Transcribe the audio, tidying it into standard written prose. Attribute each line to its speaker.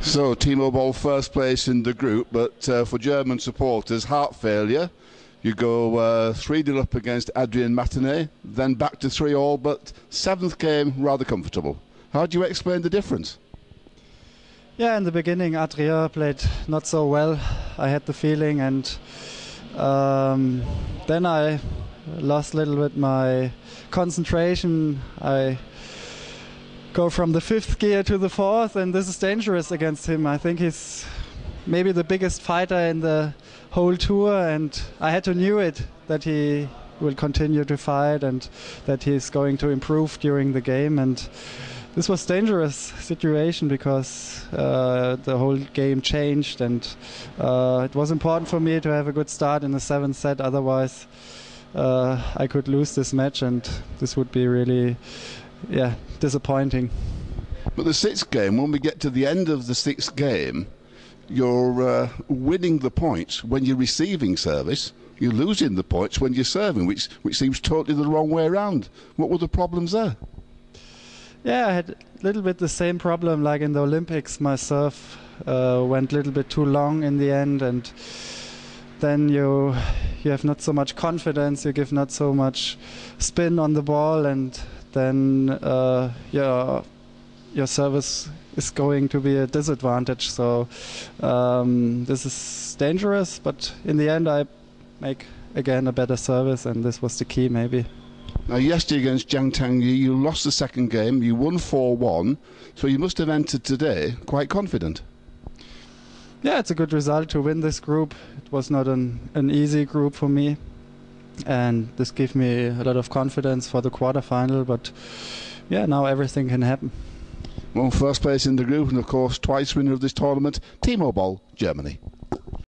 Speaker 1: So, Timo Boll first place in the group, but for German supporters, heart failure. You go 3-0 up against Adrien Martinet, then back to 3-3, but seventh game rather comfortable. How do you explain the difference?
Speaker 2: Yeah, in the beginning, Adrien played not so well, I had the feeling, and then I lost a little bit my concentration. I go from the fifth gear to the fourth, and this is dangerous against him. I think he's maybe the biggest fighter in the whole tour, and I had to knew it, that he will continue to fight and that he's going to improve during the game. And this was dangerous situation because the whole game changed, and it was important for me to have a good start in the seventh set. Otherwise I could lose this match, and this would be really disappointing.
Speaker 1: But the sixth game, when we get to the end of the sixth game, you're winning the points when you're receiving service. You're losing the points when you're serving, which seems totally the wrong way around. What were the problems there?
Speaker 2: Yeah, I had a little bit the same problem like in the Olympics. My serve went a little bit too long in the end, and then you have not so much confidence, you give not so much spin on the ball, and then your service is going to be a disadvantage. So this is dangerous, but in the end I make again a better service, and this was the key maybe.
Speaker 1: Now yesterday against Zhang Tangyi, you lost the second game, you won 4-1, so you must have entered today quite confident.
Speaker 2: Yeah, it's a good result to win this group. It was not an easy group for me, and this gave me a lot of confidence for the quarterfinal, but yeah, now everything can happen.
Speaker 1: Well, first place in the group, and of course twice winner of this tournament, Timo Boll, Germany.